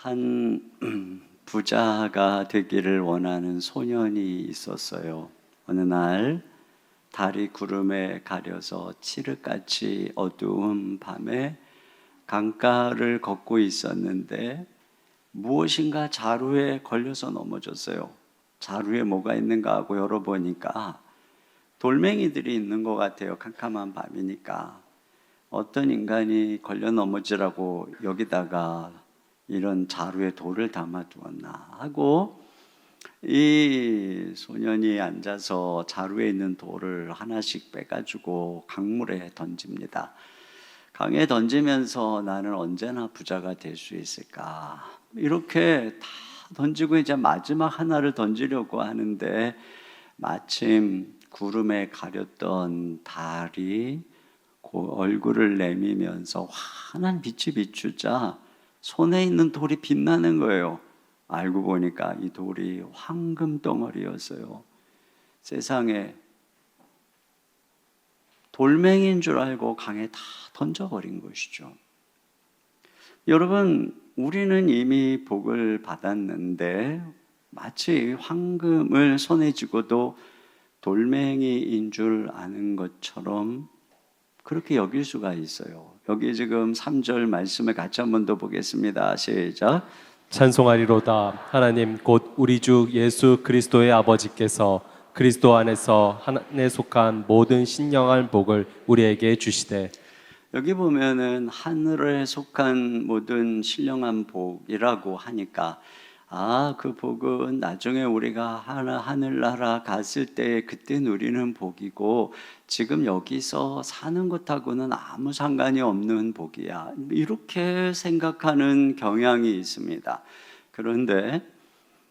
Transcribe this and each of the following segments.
한 부자가 되기를 원하는 소년이 있었어요. 어느 날 달이 구름에 가려서 칠흑같이 어두운 밤에 강가를 걷고 있었는데 무엇인가 자루에 걸려서 넘어졌어요. 자루에 뭐가 있는가 하고 열어보니까 돌멩이들이 있는 것 같아요. 캄캄한 밤이니까. 어떤 인간이 걸려 넘어지라고 여기다가 이런 자루에 돌을 담아두었나 하고 이 소년이 앉아서 자루에 있는 돌을 하나씩 빼가지고 강물에 던집니다. 강에 던지면서 나는 언제나 부자가 될 수 있을까? 이렇게 다 던지고 이제 마지막 하나를 던지려고 하는데 마침 구름에 가렸던 달이 그 얼굴을 내미면서 환한 빛이 비추자 손에 있는 돌이 빛나는 거예요. 알고 보니까 이 돌이 황금 덩어리였어요. 세상에 돌멩이인 줄 알고 강에 다 던져버린 것이죠. 여러분, 우리는 이미 복을 받았는데 마치 황금을 손에 쥐고도 돌멩이인 줄 아는 것처럼 그렇게 여길 수가 있어요. 여기 지금 3절 말씀을 같이 한 번 더 보겠습니다. 시작. 찬송하리로다. 하나님 곧 우리 주 예수 그리스도의 아버지께서 그리스도 안에서 하나님에 속한 모든 신령한 복을 우리에게 주시되. 여기 보면은 하늘에 속한 모든 신령한 복이라고 하니까 그 복은 나중에 우리가 하늘나라 갔을 때 그때 누리는 복이고 지금 여기서 사는 것하고는 아무 상관이 없는 복이야. 이렇게 생각하는 경향이 있습니다. 그런데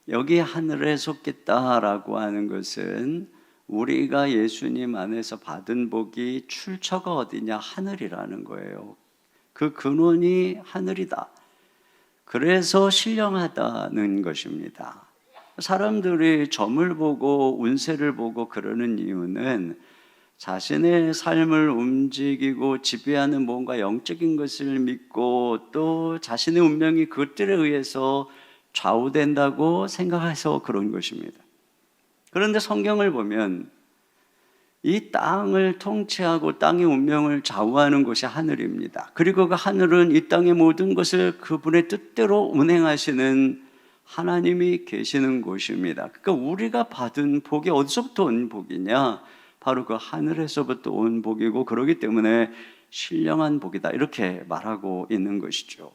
여기 하늘에 속겠다라고 하는 것은 우리가 예수님 안에서 받은 복이 출처가 어디냐? 하늘이라는 거예요. 그 근원이 하늘이다. 그래서 신령하다는 것입니다. 사람들이 점을 보고 운세를 보고 그러는 이유는 자신의 삶을 움직이고 지배하는 뭔가 영적인 것을 믿고 또 자신의 운명이 그것들에 의해서 좌우된다고 생각해서 그런 것입니다. 그런데 성경을 보면 이 땅을 통치하고 땅의 운명을 좌우하는 것이 하늘입니다. 그리고 그 하늘은 이 땅의 모든 것을 그분의 뜻대로 운행하시는 하나님이 계시는 곳입니다. 그러니까 우리가 받은 복이 어디서부터 온 복이냐? 바로 그 하늘에서부터 온 복이고 그렇기 때문에 신령한 복이다 이렇게 말하고 있는 것이죠.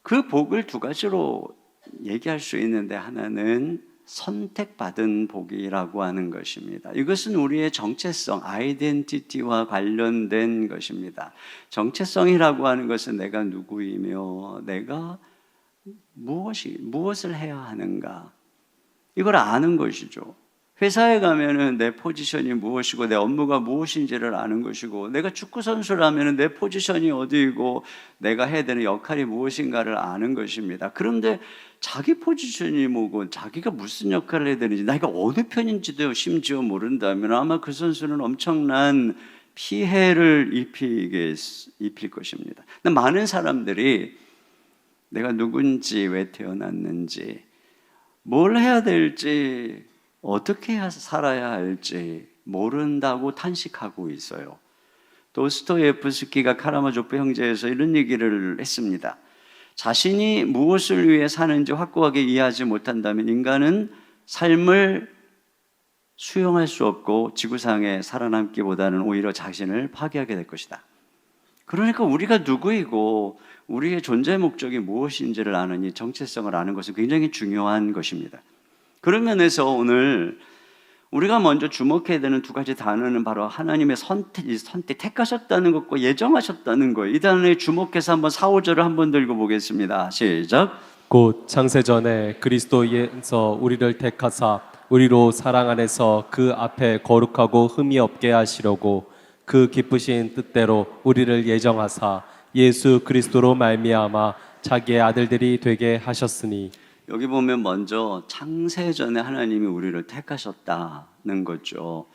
그 복을 두 가지로 얘기할 수 있는데 하나는 선택받은 복이라고 하는 것입니다. 이것은 우리의 정체성, 아이덴티티와 관련된 것입니다. 정체성이라고 하는 것은 내가 누구이며 내가 무엇을 해야 하는가 이걸 아는 것이죠. 회사에 가면은 내 포지션이 무엇이고 내 업무가 무엇인지를 아는 것이고 내가 축구 선수라면은 내 포지션이 어디이고 내가 해야 되는 역할이 무엇인가를 아는 것입니다. 그런데 자기 포지션이 뭐고 자기가 무슨 역할을 해야 되는지 내가 어느 편인지도 심지어 모른다면 아마 그 선수는 엄청난 피해를 입힐 것입니다. 근데 많은 사람들이 내가 누군지 왜 태어났는지 뭘 해야 될지 어떻게 살아야 할지 모른다고 탄식하고 있어요. 도스토예프스키가 카라마조프 형제에서 이런 얘기를 했습니다. 자신이 무엇을 위해 사는지 확고하게 이해하지 못한다면 인간은 삶을 수용할 수 없고 지구상에 살아남기보다는 오히려 자신을 파괴하게 될 것이다. 그러니까 우리가 누구이고 우리의 존재 목적이 무엇인지를 아는 이 정체성을 아는 것은 굉장히 중요한 것입니다. 그런 면에서 오늘 우리가 먼저 주목해야 되는 두 가지 단어는 바로 하나님의 선택, 택하셨다는 것과 예정하셨다는 것. 이 단어에 주목해서 한번 4, 5절을 한번 더 읽어보겠습니다. 시작. 곧 창세전에 그리스도에서 우리를 택하사 우리로 사랑 안에서 그 앞에 거룩하고 흠이 없게 하시려고 그 기쁘신 뜻대로 우리를 예정하사 예수 그리스도로 말미암아 자기의 아들들이 되게 하셨으니. 여기 보면 먼저 창세전에 하나님이 우리를 택하셨다는 거죠.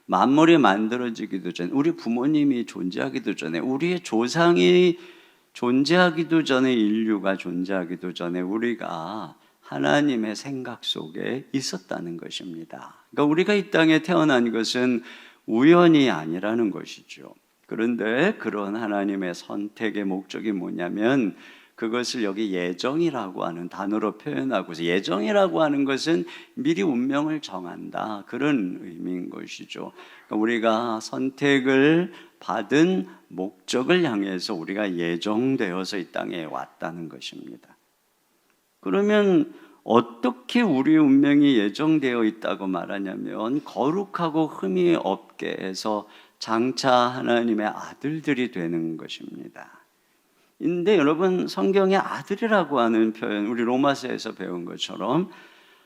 만물이 만들어지기도 전에 우리 부모님이 존재하기도 전에 우리의 조상이 존재하기도 전에, 인류가 존재하기도 전에 우리가 하나님의 생각 속에 있었다는 것입니다. 그러니까 우리가 이 땅에 태어난 것은 우연이 아니라는 것이죠. 그런데 그런 하나님의 선택의 목적이 뭐냐면 그것을 여기 예정이라고 하는 단어로 표현하고서, 예정이라고 하는 것은 미리 운명을 정한다, 그런 의미인 것이죠. 그러니까 우리가 선택을 받은 목적을 향해서 우리가 예정되어서 이 땅에 왔다는 것입니다. 그러면 어떻게 우리 운명이 예정되어 있다고 말하냐면 거룩하고 흠이 없게 해서 장차 하나님의 아들들이 되는 것입니다. 근데 여러분, 성경의 아들이라고 하는 표현, 우리 로마서에서 배운 것처럼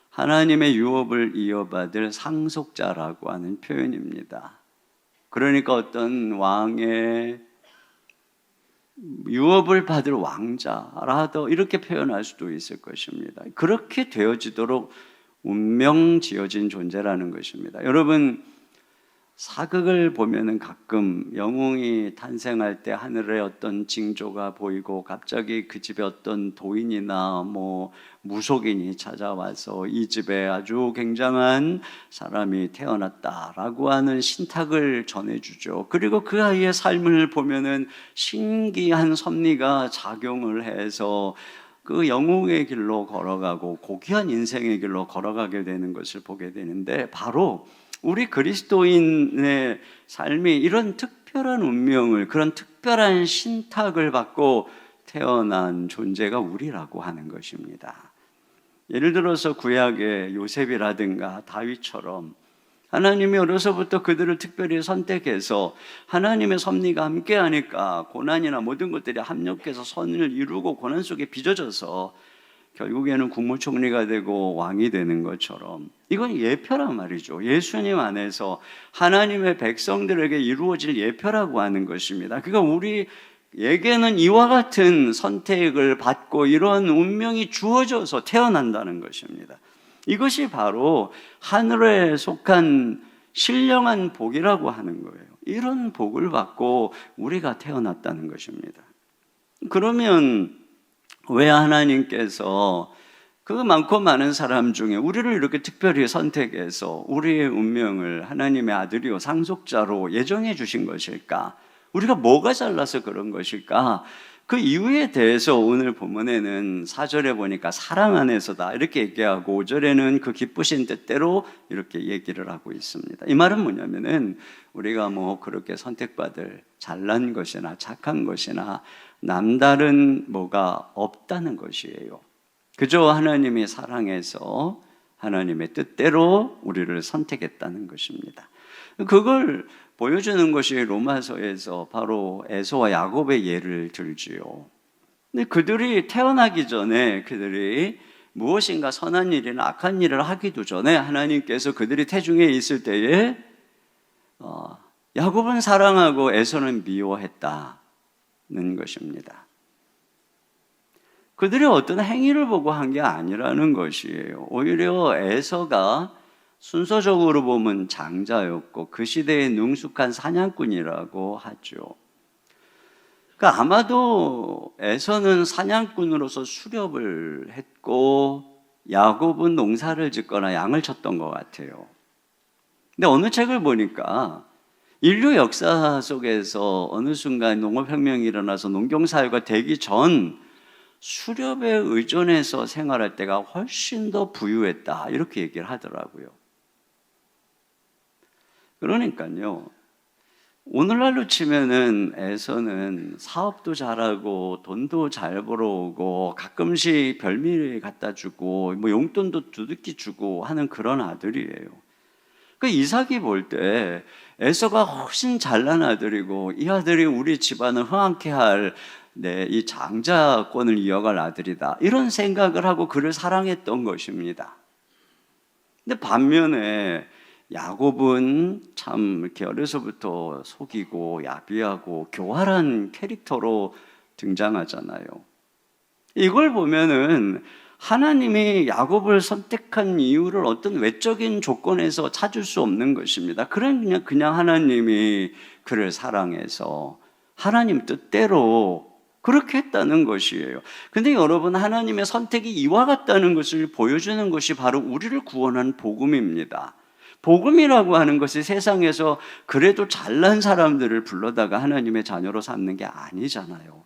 하나님의 유업을 이어받을 상속자라고 하는 표현입니다. 그러니까 어떤 왕의 유업을 받을 왕자라도 이렇게 표현할 수도 있을 것입니다. 그렇게 되어지도록 운명 지어진 존재라는 것입니다. 여러분, 사극을 보면은 가끔 영웅이 탄생할 때 하늘에 어떤 징조가 보이고 갑자기 그 집에 어떤 도인이나 무속인이 찾아와서 이 집에 아주 굉장한 사람이 태어났다라고 하는 신탁을 전해주죠. 그리고 그 아이의 삶을 보면은 신기한 섭리가 작용을 해서 그 영웅의 길로 걸어가고 고귀한 인생의 길로 걸어가게 되는 것을 보게 되는데, 바로 우리 그리스도인의 삶이 이런 특별한 운명을, 그런 특별한 신탁을 받고 태어난 존재가 우리라고 하는 것입니다. 예를 들어서 구약의 요셉이라든가 다윗처럼 하나님이 어려서부터 그들을 특별히 선택해서 하나님의 섭리가 함께하니까 고난이나 모든 것들이 합력해서 선을 이루고 고난 속에 빚어져서 결국에는 국무총리가 되고 왕이 되는 것처럼, 이건 예표란 말이죠. 예수님 안에서 하나님의 백성들에게 이루어질 예표라고 하는 것입니다. 그러니까 우리에게는 이와 같은 선택을 받고 이런 운명이 주어져서 태어난다는 것입니다. 이것이 바로 하늘에 속한 신령한 복이라고 하는 거예요. 이런 복을 받고 우리가 태어났다는 것입니다. 그러면 왜 하나님께서 그 많고 많은 사람 중에 우리를 이렇게 특별히 선택해서 우리의 운명을 하나님의 아들이요 상속자로 예정해 주신 것일까? 우리가 뭐가 잘나서 그런 것일까? 그 이유에 대해서 오늘 본문에는 4절에 보니까 사랑 안에서다 이렇게 얘기하고 5절에는 그 기쁘신 뜻대로 이렇게 얘기를 하고 있습니다. 이 말은 뭐냐면은 우리가 그렇게 선택받을 잘난 것이나 착한 것이나 남다른 뭐가 없다는 것이에요. 그저 하나님이 사랑해서 하나님의 뜻대로 우리를 선택했다는 것입니다. 그걸 보여주는 것이 로마서에서 바로 에서와 야곱의 예를 들지요. 근데 그들이 태어나기 전에 그들이 무엇인가 선한 일이나 악한 일을 하기도 전에 하나님께서 그들이 태중에 있을 때에 야곱은 사랑하고 에서는 미워했다는 것입니다. 그들이 어떤 행위를 보고 한 게 아니라는 것이에요. 오히려 에서가 순서적으로 보면 장자였고 그 시대의 능숙한 사냥꾼이라고 하죠. 그러니까 아마도 에서는 사냥꾼으로서 수렵을 했고 야곱은 농사를 짓거나 양을 쳤던 것 같아요. 근데 어느 책을 보니까 인류 역사 속에서 어느 순간 농업혁명이 일어나서 농경사회가 되기 전 수렵에 의존해서 생활할 때가 훨씬 더 부유했다 이렇게 얘기를 하더라고요. 그러니까요, 오늘날로 치면은 에서는 사업도 잘하고 돈도 잘 벌어오고 가끔씩 별미를 갖다 주고 용돈도 두둑히 주고 하는 그런 아들이에요. 그 이삭이 볼 때 에서가 훨씬 잘난 아들이고 이 아들이 우리 집안을 흥황케 할 이 장자권을 이어갈 아들이다 이런 생각을 하고 그를 사랑했던 것입니다. 근데 반면에 야곱은 참 이렇게 어려서부터 속이고 야비하고 교활한 캐릭터로 등장하잖아요. 이걸 보면은 하나님이 야곱을 선택한 이유를 어떤 외적인 조건에서 찾을 수 없는 것입니다. 그냥 하나님이 그를 사랑해서 하나님 뜻대로 그렇게 했다는 것이에요. 근데 여러분, 하나님의 선택이 이와 같다는 것을 보여주는 것이 바로 우리를 구원한 복음입니다. 복음이라고 하는 것이 세상에서 그래도 잘난 사람들을 불러다가 하나님의 자녀로 삼는 게 아니잖아요.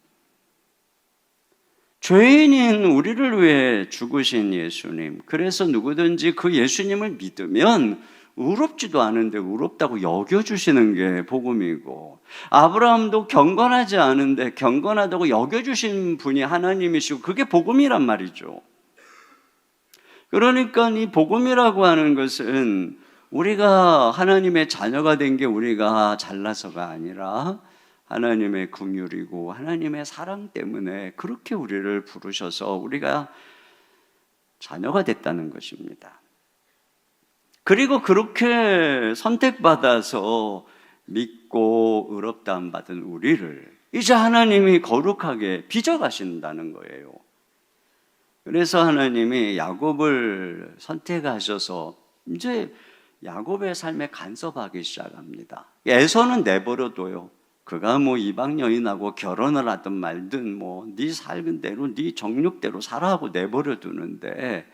죄인인 우리를 위해 죽으신 예수님, 그래서 누구든지 그 예수님을 믿으면 의롭지도 않은데 의롭다고 여겨주시는 게 복음이고, 아브라함도 경건하지 않은데 경건하다고 여겨주신 분이 하나님이시고, 그게 복음이란 말이죠. 그러니까 이 복음이라고 하는 것은 우리가 하나님의 자녀가 된 게 우리가 잘나서가 아니라 하나님의 긍휼이고 하나님의 사랑 때문에 그렇게 우리를 부르셔서 우리가 자녀가 됐다는 것입니다. 그리고 그렇게 선택받아서 믿고 의롭다함 받은 우리를 이제 하나님이 거룩하게 빚어가신다는 거예요. 그래서 하나님이 야곱을 선택하셔서 이제 야곱의 삶에 간섭하기 시작합니다. 에서는 내버려둬요. 그가 뭐 이방 여인하고 결혼을 하든 말든 뭐 네 살던 대로 네 정욕대로 살아 하고 내버려 두는데,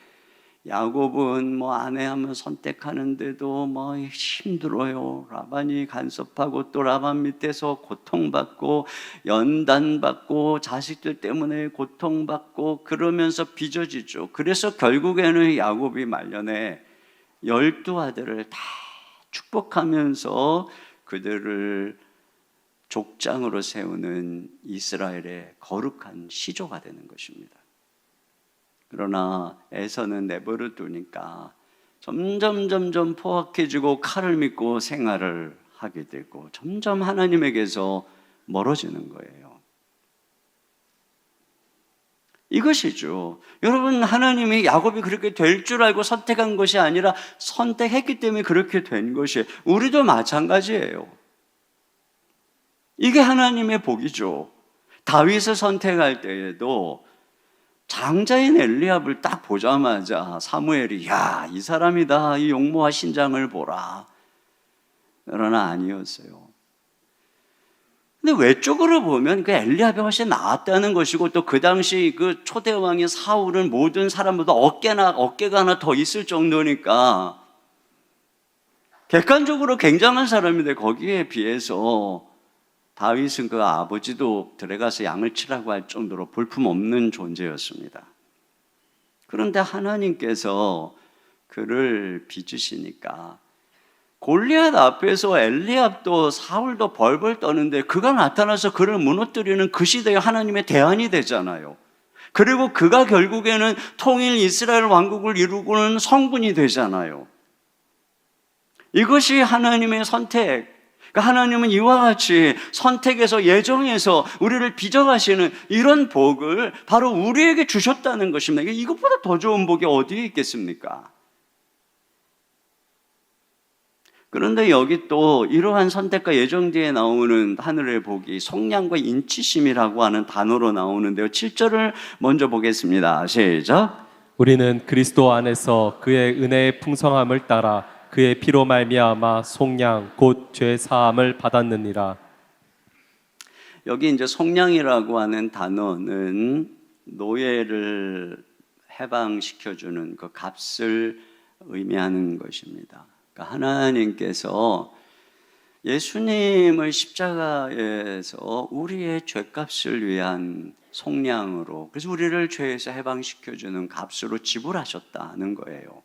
야곱은 뭐 아내 한번 선택하는데도 뭐 힘들어요. 라반이 간섭하고 또 라반 밑에서 고통받고 연단받고 자식들 때문에 고통받고 그러면서 빚어지죠. 그래서 결국에는 야곱이 말년에 12아들을 다 축복하면서 그들을 족장으로 세우는 이스라엘의 거룩한 시조가 되는 것입니다. 그러나 에서는 내버려 두니까 점점 포악해지고 칼을 믿고 생활을 하게 되고 점점 하나님에게서 멀어지는 거예요. 이것이죠. 여러분, 하나님이 야곱이 그렇게 될 줄 알고 선택한 것이 아니라 선택했기 때문에 그렇게 된 것이에요. 우리도 마찬가지예요. 이게 하나님의 복이죠. 다윗을 선택할 때에도 장자인 엘리압을 딱 보자마자 사무엘이 야, 이 사람이다, 이 용모와 신장을 보라. 그러나 아니었어요. 근데 외적으로 보면 그 엘리압이 훨씬 나았다는 것이고, 또 그 당시 그 초대왕인 사울은 모든 사람보다 어깨가 하나 더 있을 정도니까 객관적으로 굉장한 사람인데, 거기에 비해서 다윗은 그 아버지도 들어가서 양을 치라고 할 정도로 볼품없는 존재였습니다. 그런데 하나님께서 그를 빚으시니까 골리앗 앞에서 엘리압도 사울도 벌벌 떠는데 그가 나타나서 그를 무너뜨리는 그 시대의 하나님의 대안이 되잖아요. 그리고 그가 결국에는 통일 이스라엘 왕국을 이루고는 성군이 되잖아요. 이것이 하나님의 선택. 그러니까 하나님은 이와 같이 선택해서 예정해서 우리를 빚어가시는 이런 복을 바로 우리에게 주셨다는 것입니다. 이것보다 더 좋은 복이 어디에 있겠습니까? 그런데 여기 또 이러한 선택과 예정 뒤에 나오는 하늘의 복이 속량과 인치심이라고 하는 단어로 나오는데요. 7절을 먼저 보겠습니다. 시작. 우리는 그리스도 안에서 그의 은혜의 풍성함을 따라 그의 피로 말미암아 속량 곧 죄 사함을 받았느니라. 여기 이제 속량이라고 하는 단어는 노예를 해방시켜주는 그 값을 의미하는 것입니다. 그러니까 하나님께서 예수님을 십자가에서 우리의 죄값을 위한 속량으로, 그래서 우리를 죄에서 해방시켜주는 값으로 지불하셨다는 거예요.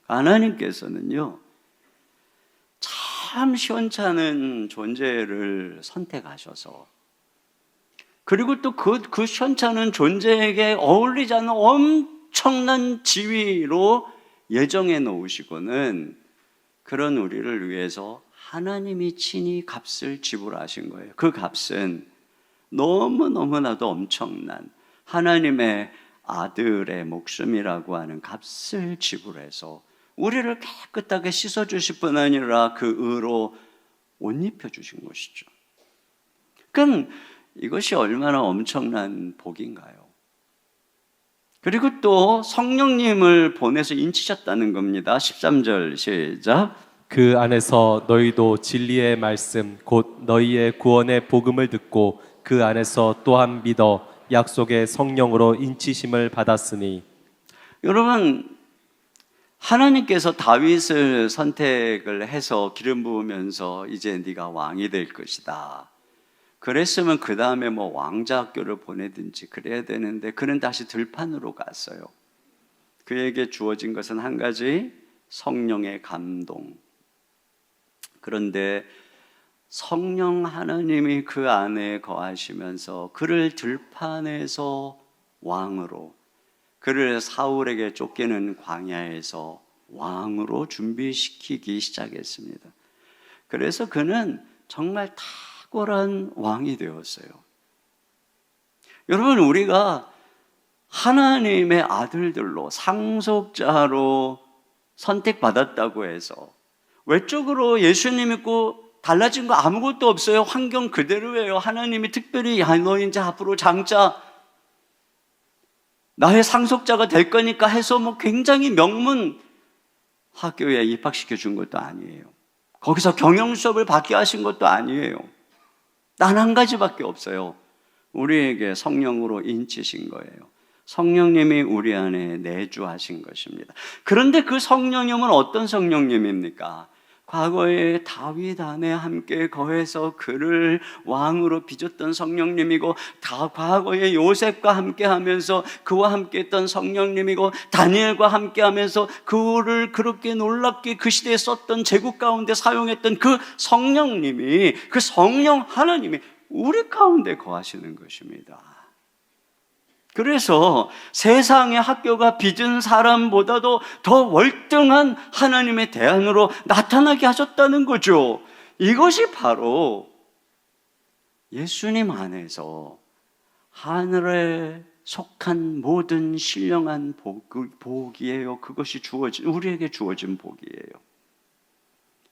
하나님께서는요, 참 시원찮은 존재를 선택하셔서, 그리고 또 그 시원찮은 존재에게 어울리지 않는 엄청난 지위로 예정해 놓으시고는 그런 우리를 위해서 하나님이 친히 값을 지불하신 거예요. 그 값은 너무나도 엄청난 하나님의 아들의 목숨이라고 하는 값을 지불해서 우리를 깨끗하게 씻어주실 뿐 아니라 그 의로 옷 입혀주신 것이죠. 그러니까 이것이 얼마나 엄청난 복인가요? 그리고 또 성령님을 보내서 인치셨다는 겁니다. 13절 시작. 그 안에서 너희도 진리의 말씀 곧 너희의 구원의 복음을 듣고 그 안에서 또한 믿어 약속의 성령으로 인치심을 받았으니. 여러분, 하나님께서 다윗을 선택을 해서 기름 부으면서 이제 네가 왕이 될 것이다. 그랬으면 그 다음에 뭐 왕자 학교를 보내든지 그래야 되는데 그는 다시 들판으로 갔어요. 그에게 주어진 것은 한 가지, 성령의 감동. 그런데 성령 하나님이 그 안에 거하시면서 그를 들판에서 왕으로, 그를 사울에게 쫓기는 광야에서 왕으로 준비시키기 시작했습니다. 그래서 그는 정말 탁월한 왕이 되었어요. 여러분, 우리가 하나님의 아들들로, 상속자로 선택받았다고 해서 외적으로 예수님 믿고 달라진 거 아무것도 없어요. 환경 그대로예요. 하나님이 특별히 야, 너 이제 앞으로 장자 나의 상속자가 될 거니까 해서 뭐 굉장히 명문 학교에 입학시켜 준 것도 아니에요. 거기서 경영 수업을 받게 하신 것도 아니에요. 단 한 가지밖에 없어요. 우리에게 성령으로 인치신 거예요. 성령님이 우리 안에 내주하신 것입니다. 그런데 그 성령님은 어떤 성령님입니까? 과거에 다윗 안에 함께 거해서 그를 왕으로 빚었던 성령님이고, 과거에 요셉과 함께 하면서 그와 함께 했던 성령님이고, 다니엘과 함께 하면서 그를 그렇게 놀랍게 그 시대에 썼던 제국 가운데 사용했던 그 성령님이, 그 성령 하나님이 우리 가운데 거하시는 것입니다. 그래서 세상의 학교가 빚은 사람보다도 더 월등한 하나님의 대안으로 나타나게 하셨다는 거죠. 이것이 바로 예수님 안에서 하늘에 속한 모든 신령한 복이에요. 그것이 우리에게 주어진 복이에요.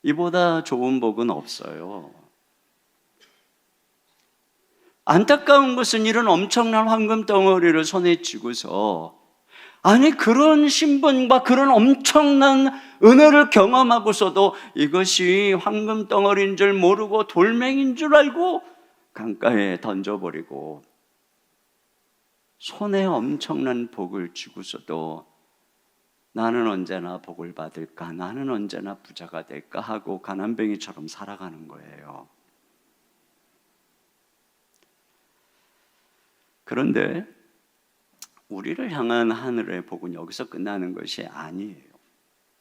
이보다 좋은 복은 없어요. 안타까운 것은 이런 엄청난 황금 덩어리를 손에 쥐고서, 아니 그런 신분과 그런 엄청난 은혜를 경험하고서도 이것이 황금 덩어리인 줄 모르고 돌멩이인 줄 알고 강가에 던져버리고, 손에 엄청난 복을 쥐고서도 나는 언제나 복을 받을까, 나는 언제나 부자가 될까 하고 가난뱅이처럼 살아가는 거예요. 그런데 우리를 향한 하늘의 복은 여기서 끝나는 것이 아니에요.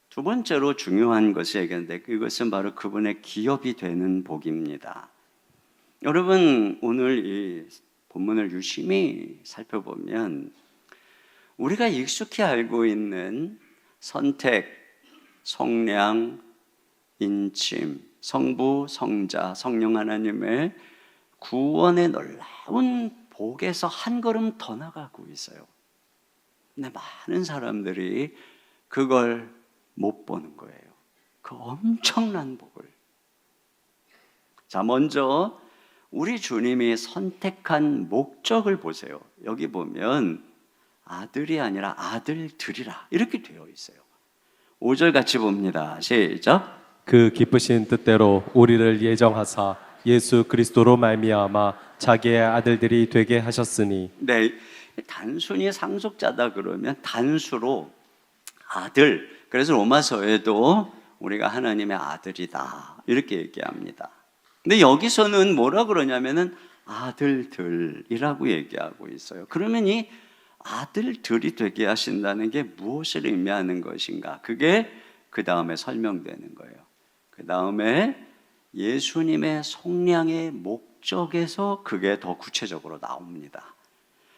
두 번째로 중요한 것이 얘기하는데, 그것은 바로 그분의 기업이 되는 복입니다. 여러분, 오늘 이 본문을 유심히 살펴보면 우리가 익숙히 알고 있는 선택, 성량, 인침, 성부, 성자, 성령 하나님의 구원의 놀라운 복에서 한 걸음 더 나가고 있어요. 근데 많은 사람들이 그걸 못 보는 거예요. 그 엄청난 복을. 자, 먼저 우리 주님이 선택한 목적을 보세요. 여기 보면 아들이 아니라 아들들이라 이렇게 되어 있어요. 5절 같이 봅니다. 시작. 그 기쁘신 뜻대로 우리를 예정하사 예수 그리스도로 말미암아 자기의 아들들이 되게 하셨으니. 네, 단순히 상속자다 그러면 단수로 아들. 그래서 로마서에도 우리가 하나님의 아들이다 이렇게 얘기합니다. 근데 여기서는 뭐라 그러냐면은 아들들이라고 얘기하고 있어요. 그러면 이 아들들이 되게 하신다는 게 무엇을 의미하는 것인가? 그게 그 다음에 설명되는 거예요. 그 다음에 예수님의 속량의 목적에서 그게 더 구체적으로 나옵니다.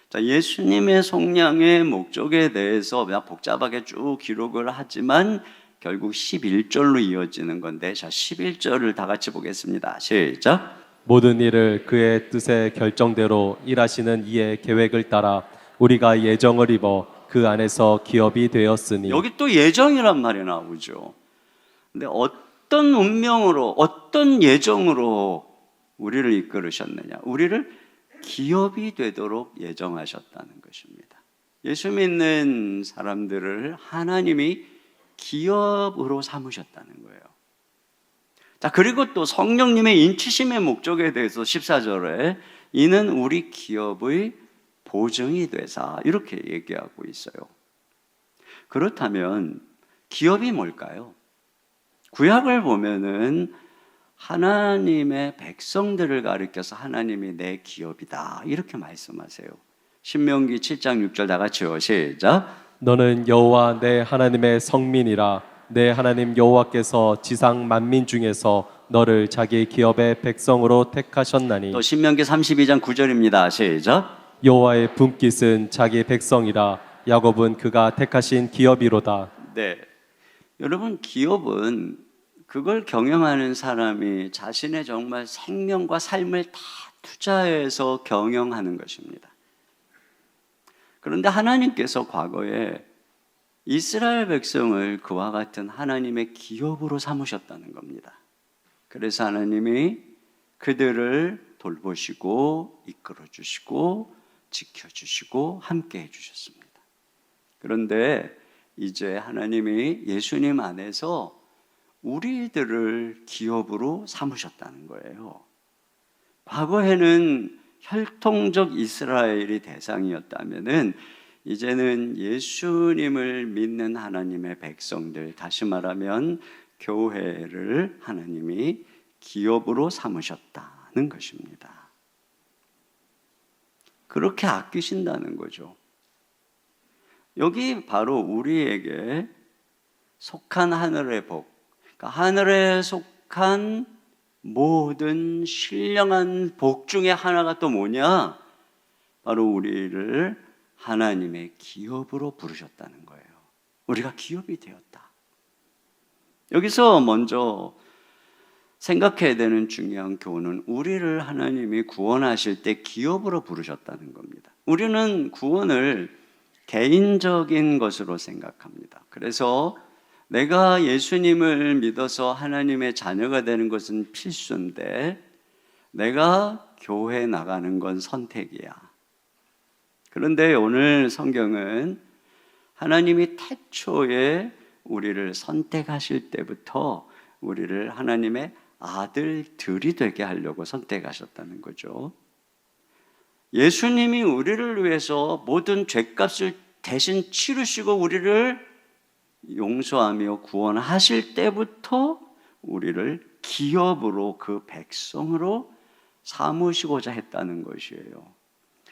자, 예수님의 속량의 목적에 대해서 복잡하게 쭉 기록을 하지만 결국 11절로 이어지는 건데, 자, 11절을 다 같이 보겠습니다. 시작. 모든 일을 그의 뜻의 결정대로 일하시는 이의 계획을 따라 우리가 예정을 입어 그 안에서 기업이 되었으니. 여기 또 예정이란 말이 나오죠. 근데 어떤 운명으로, 어떤 예정으로 우리를 이끌으셨느냐? 우리를 기업이 되도록 예정하셨다는 것입니다. 예수 믿는 사람들을 하나님이 기업으로 삼으셨다는 거예요. 자, 그리고 또 성령님의 인치심의 목적에 대해서 14절에 이는 우리 기업의 보증이 되사 이렇게 얘기하고 있어요. 그렇다면 기업이 뭘까요? 구약을 보면은 하나님의 백성들을 가리켜서 하나님이 내 기업이다 이렇게 말씀하세요. 신명기 7장 6절 다 같이요. 시작. 너는 여호와 내 하나님의 성민이라. 내 하나님 여호와께서 지상 만민 중에서 너를 자기 기업의 백성으로 택하셨나니. 또 신명기 32장 9절입니다. 시작. 여호와의 분깃은 자기 백성이라. 야곱은 그가 택하신 기업이로다. 네, 여러분 기업은 그걸 경영하는 사람이 자신의 정말 생명과 삶을 다 투자해서 경영하는 것입니다. 그런데 하나님께서 과거에 이스라엘 백성을 그와 같은 하나님의 기업으로 삼으셨다는 겁니다. 그래서 하나님이 그들을 돌보시고 이끌어 주시고 지켜 주시고 함께 해 주셨습니다. 그런데 이제 하나님이 예수님 안에서 우리들을 기업으로 삼으셨다는 거예요. 과거에는 혈통적 이스라엘이 대상이었다면은 이제는 예수님을 믿는 하나님의 백성들, 다시 말하면 교회를 하나님이 기업으로 삼으셨다는 것입니다. 그렇게 아끼신다는 거죠. 여기 바로 우리에게 속한 하늘의 복, 그러니까 하늘에 속한 모든 신령한 복 중에 하나가 또 뭐냐? 바로 우리를 하나님의 기업으로 부르셨다는 거예요. 우리가 기업이 되었다. 여기서 먼저 생각해야 되는 중요한 교훈은 우리를 하나님이 구원하실 때 기업으로 부르셨다는 겁니다. 우리는 구원을 개인적인 것으로 생각합니다. 그래서 내가 예수님을 믿어서 하나님의 자녀가 되는 것은 필수인데 내가 교회 나가는 건 선택이야. 그런데 오늘 성경은 하나님이 태초에 우리를 선택하실 때부터 우리를 하나님의 아들들이 되게 하려고 선택하셨다는 거죠. 예수님이 우리를 위해서 모든 죄값을 대신 치르시고 우리를 용서하며 구원하실 때부터 우리를 기업으로 그 백성으로 삼으시고자 했다는 것이에요.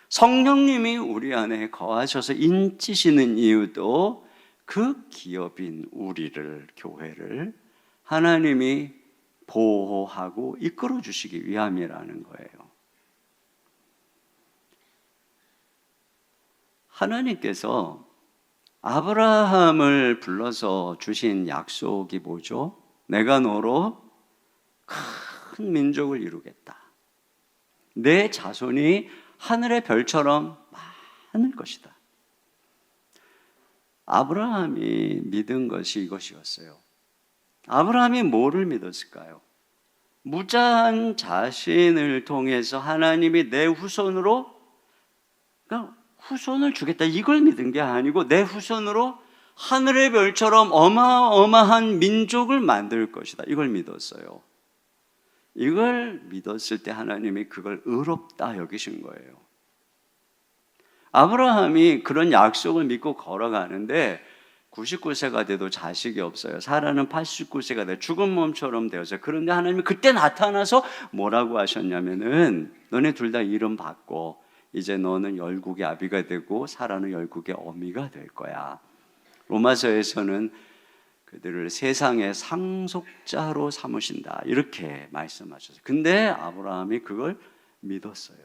성령님이 우리 안에 거하셔서 인치시는 이유도 그 기업인 우리를, 교회를 하나님이 보호하고 이끌어 주시기 위함이라는 거예요. 하나님께서 아브라함을 불러서 주신 약속이 뭐죠? 내가 너로 큰 민족을 이루겠다. 내 자손이 하늘의 별처럼 많을 것이다. 아브라함이 믿은 것이 이것이었어요. 아브라함이 뭐를 믿었을까요? 무자한 자신을 통해서 하나님이 내 후손으로, 그러니까 후손을 주겠다 이걸 믿은 게 아니고 내 후손으로 하늘의 별처럼 어마어마한 민족을 만들 것이다 이걸 믿었어요. 이걸 믿었을 때 하나님이 그걸 의롭다 여기신 거예요. 아브라함이 그런 약속을 믿고 걸어가는데 99세가 돼도 자식이 없어요. 사라는 89세가 돼 죽은 몸처럼 되었어요. 그런데 하나님이 그때 나타나서 뭐라고 하셨냐면은 너네 둘 다 이름 바꿔. 이제 너는 열국의 아비가 되고 사라는 열국의 어미가 될 거야. 로마서에서는 그들을 세상의 상속자로 삼으신다 이렇게 말씀하셨어요. 근데 아브라함이 그걸 믿었어요.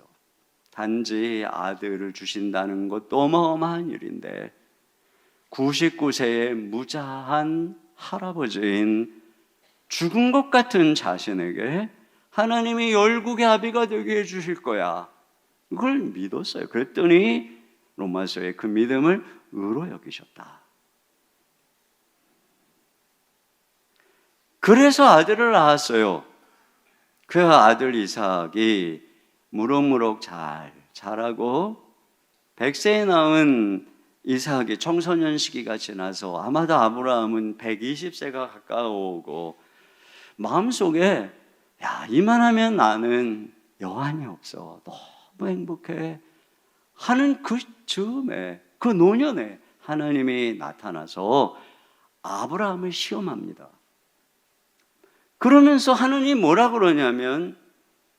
단지 아들을 주신다는 것도 어마어마한 일인데 99세의 무자한 할아버지인 죽은 것 같은 자신에게 하나님이 열국의 아비가 되게 해주실 거야. 그걸 믿었어요. 그랬더니 로마서에 그 믿음을 의로 여기셨다. 그래서 아들을 낳았어요. 그 아들 이삭이 무럭무럭 잘 자라고 100세에 낳은 이삭이 청소년 시기가 지나서 아마도 아브라함은 120세가 가까워오고 마음속에 야 이만하면 나는 여한이 없어. 너무 행복해 하는 그 즈음에, 그 노년에 하나님이 나타나서 아브라함을 시험합니다. 그러면서 하나님이 뭐라 그러냐면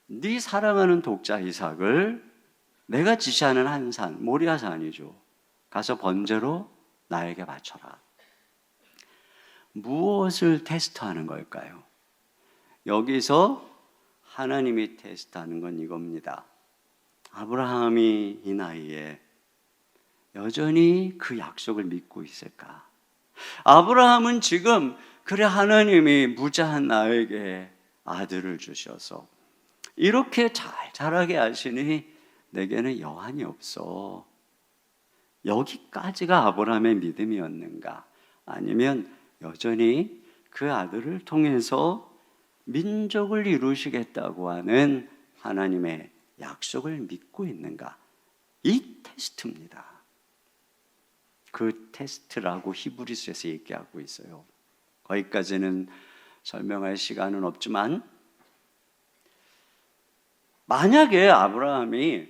네 사랑하는 독자 이삭을 내가 지시하는 한 산, 모리아산이죠. 가서 번제로 나에게 바쳐라. 무엇을 테스트하는 걸까요? 여기서 하나님이 테스트하는 건 이겁니다. 아브라함이 이 나이에 여전히 그 약속을 믿고 있을까? 아브라함은 지금 그래 하나님이 무자한 나에게 아들을 주셔서 이렇게 잘 자라게 하시니 내게는 여한이 없어. 여기까지가 아브라함의 믿음이었는가? 아니면 여전히 그 아들을 통해서 민족을 이루시겠다고 하는 하나님의 약속을 믿고 있는가? 이 테스트입니다. 그 테스트라고 히브리서에서 얘기하고 있어요. 거기까지는 설명할 시간은 없지만 만약에 아브라함이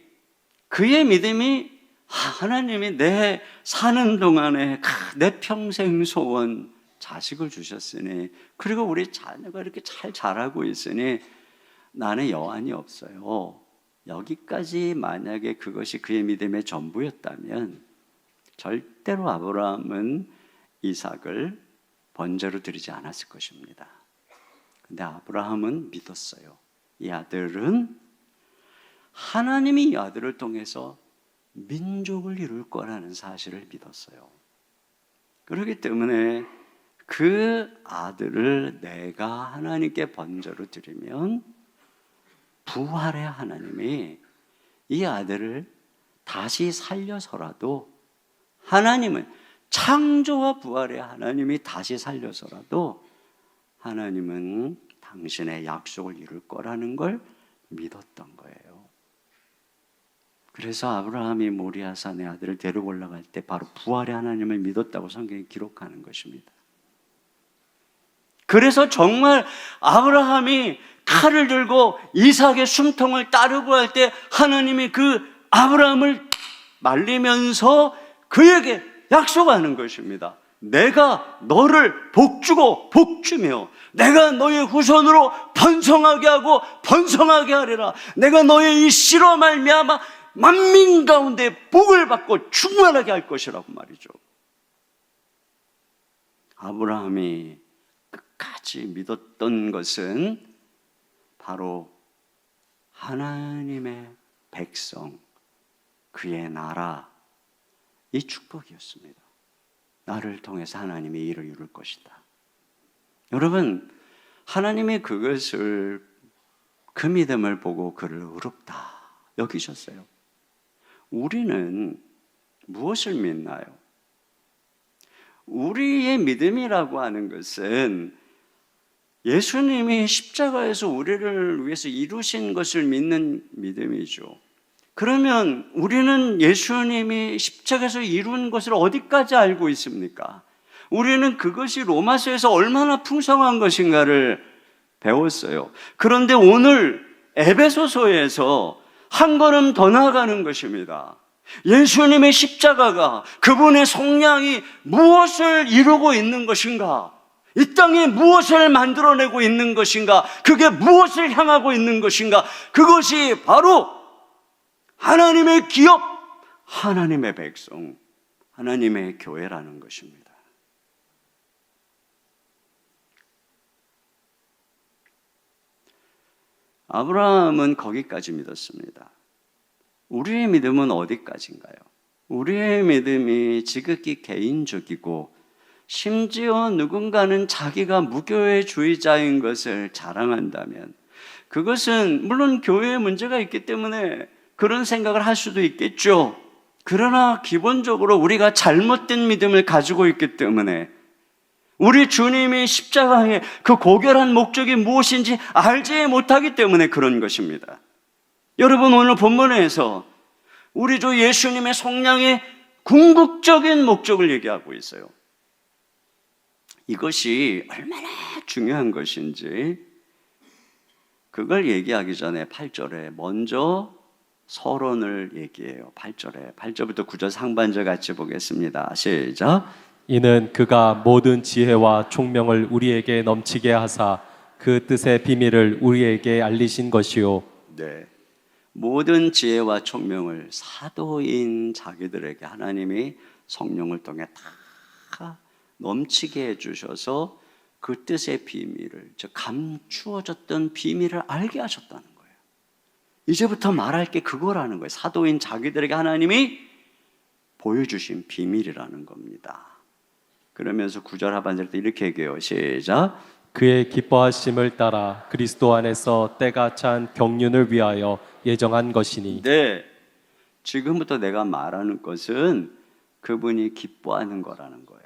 그의 믿음이 하나님이 내 사는 동안에 내 평생 소원 자식을 주셨으니 그리고 우리 자녀가 이렇게 잘 자라고 있으니 나는 여한이 없어요. 여기까지 만약에 그것이 그의 믿음의 전부였다면 절대로 아브라함은 이삭을 번제로 드리지 않았을 것입니다. 근데 아브라함은 믿었어요. 이 아들은 하나님이 이 아들을 통해서 민족을 이룰 거라는 사실을 믿었어요. 그렇기 때문에 그 아들을 내가 하나님께 번제로 드리면 부활의 하나님이 이 아들을 다시 살려서라도, 하나님은 창조와 부활의 하나님이 다시 살려서라도 하나님은 당신의 약속을 이룰 거라는 걸 믿었던 거예요. 그래서 아브라함이 모리아산의 아들을 데리고 올라갈 때 바로 부활의 하나님을 믿었다고 성경이 기록하는 것입니다. 그래서 정말 아브라함이 칼을 들고 이삭의 숨통을 따르고 할 때 하나님이 그 아브라함을 말리면서 그에게 약속하는 것입니다. 내가 너를 복주고 복주며 내가 너의 후손으로 번성하게 하고 번성하게 하리라. 내가 너의 이 씨로 말미암아 만민 가운데 복을 받고 충만하게 할 것이라고 말이죠. 아브라함이 끝까지 믿었던 것은 바로 하나님의 백성, 그의 나라, 이 축복이었습니다. 나를 통해서 하나님이 일을 이룰 것이다. 여러분, 하나님이 그것을, 그 믿음을 보고 그를 의롭다 여기셨어요. 우리는 무엇을 믿나요? 우리의 믿음이라고 하는 것은 예수님이 십자가에서 우리를 위해서 이루신 것을 믿는 믿음이죠. 그러면 우리는 예수님이 십자가에서 이룬 것을 어디까지 알고 있습니까? 우리는 그것이 로마서에서 얼마나 풍성한 것인가를 배웠어요. 그런데 오늘 에베소서에서 한 걸음 더 나아가는 것입니다. 예수님의 십자가가, 그분의 속량이 무엇을 이루고 있는 것인가? 이 땅에 무엇을 만들어내고 있는 것인가? 그게 무엇을 향하고 있는 것인가? 그것이 바로 하나님의 기업, 하나님의 백성, 하나님의 교회라는 것입니다. 아브라함은 거기까지 믿었습니다. 우리의 믿음은 어디까지인가요? 우리의 믿음이 지극히 개인적이고 심지어 누군가는 자기가 무교회주의자인 것을 자랑한다면 그것은 물론 교회에 문제가 있기 때문에 그런 생각을 할 수도 있겠죠. 그러나 기본적으로 우리가 잘못된 믿음을 가지고 있기 때문에 우리 주님이 십자가의 그 고결한 목적이 무엇인지 알지 못하기 때문에 그런 것입니다. 여러분, 오늘 본문에서 우리 주 예수님의 속량의 궁극적인 목적을 얘기하고 있어요. 이것이 얼마나 중요한 것인지 그걸 얘기하기 전에 8절에 먼저 서론을 얘기해요. 8절에 8절부터 9절 상반절 같이 보겠습니다. 시작. 이는 그가 모든 지혜와 총명을 우리에게 넘치게 하사 그 뜻의 비밀을 우리에게 알리신 것이요. 네. 모든 지혜와 총명을 사도인 자기들에게 하나님이 성령을 통해 다 넘치게 해주셔서 그 뜻의 비밀을, 즉 감추어졌던 비밀을 알게 하셨다는 거예요. 이제부터 말할 게 그거라는 거예요. 사도인 자기들에게 하나님이 보여주신 비밀이라는 겁니다. 그러면서 9절 하반절 때 이렇게 얘기해요. 시작. 그의 기뻐하심을 따라 그리스도 안에서 때가 찬 경륜을 위하여 예정한 것이니. 네, 지금부터 내가 말하는 것은 그분이 기뻐하는 거라는 거예요.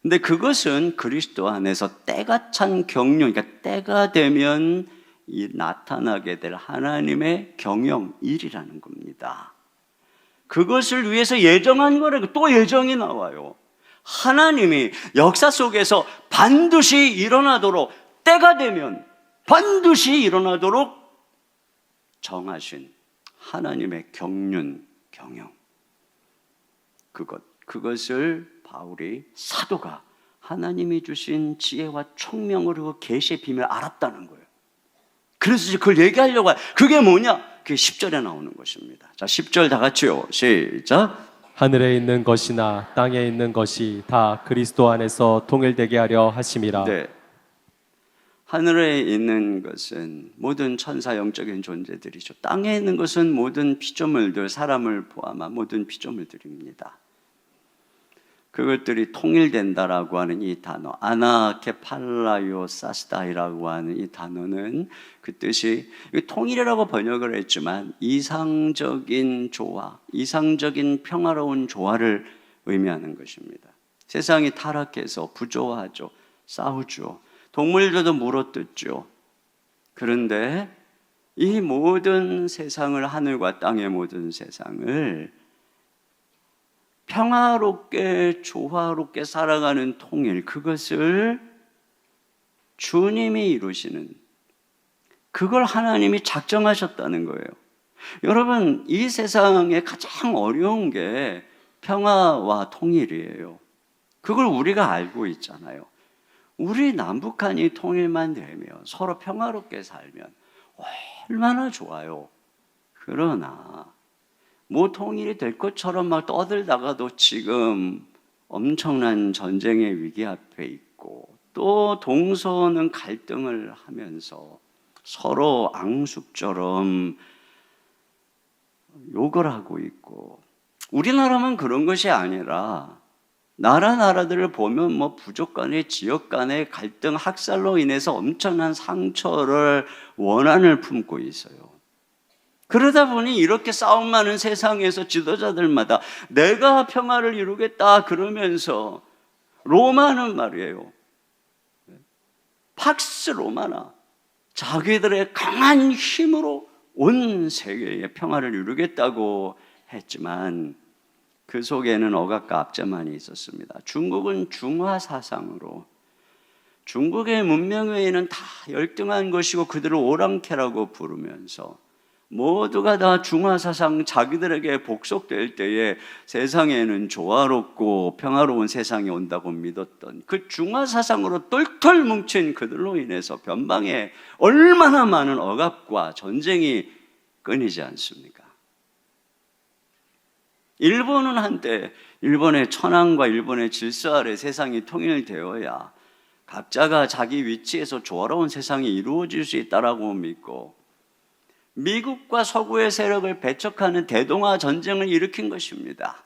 근데 그것은 그리스도 안에서 때가 찬 경륜, 그러니까 때가 되면 나타나게 될 하나님의 경영일이라는 겁니다. 그것을 위해서 예정한 거라고. 또 예정이 나와요. 하나님이 역사 속에서 반드시 일어나도록, 때가 되면 반드시 일어나도록 정하신 하나님의 경륜, 경영, 그것을 바울이, 사도가 하나님이 주신 지혜와 총명으로 계시의 비밀을 알았다는 거예요. 그래서 그걸 얘기하려고 해요. 그게 뭐냐? 그게 10절에 나오는 것입니다. 자, 10절 다 같이요. 시작. 하늘에 있는 것이나 땅에 있는 것이 다 그리스도 안에서 통일되게 하려 하심이라. 네. 하늘에 있는 것은 모든 천사 영적인 존재들이죠. 땅에 있는 것은 모든 피조물들, 사람을 포함한 모든 피조물들입니다. 그것들이 통일된다라고 하는 이 단어, 아나케팔라요사스다이라고 하는 이 단어는 그 뜻이, 통일이라고 번역을 했지만 이상적인 조화, 이상적인 평화로운 조화를 의미하는 것입니다. 세상이 타락해서 부조화하죠. 싸우죠. 동물들도 물어뜯죠. 그런데 이 모든 세상을, 하늘과 땅의 모든 세상을 평화롭게 조화롭게 살아가는 통일, 그것을 주님이 이루시는, 그걸 하나님이 작정하셨다는 거예요. 여러분, 이 세상에 가장 어려운 게 평화와 통일이에요. 그걸 우리가 알고 있잖아요. 우리 남북한이 통일만 되면, 서로 평화롭게 살면 얼마나 좋아요. 그러나 뭐 통일이 될 것처럼 막 떠들다가도 지금 엄청난 전쟁의 위기 앞에 있고, 또 동서는 갈등을 하면서 서로 앙숙처럼 욕을 하고 있고, 우리나라만 그런 것이 아니라 나라들을 보면 뭐 부족 간의, 지역 간의 갈등, 학살로 인해서 엄청난 상처를, 원한을 품고 있어요. 그러다 보니 이렇게 싸움 많은 세상에서 지도자들마다 내가 평화를 이루겠다 그러면서, 로마는 말이에요, 팍스 로마나 자기들의 강한 힘으로 온 세계의 평화를 이루겠다고 했지만 그 속에는 억압과 압제만이 있었습니다. 중국은 중화 사상으로, 중국의 문명 외에는 다 열등한 것이고 그들을 오랑캐라고 부르면서 모두가 다 중화사상, 자기들에게 복속될 때에 세상에는 조화롭고 평화로운 세상이 온다고 믿었던 그 중화사상으로 똘똘 뭉친 그들로 인해서 변방에 얼마나 많은 억압과 전쟁이 끊이지 않습니까? 일본은 한때 일본의 천황과 일본의 질서 아래 세상이 통일되어야 각자가 자기 위치에서 조화로운 세상이 이루어질 수 있다라고 믿고, 미국과 서구의 세력을 배척하는 대동아 전쟁을 일으킨 것입니다.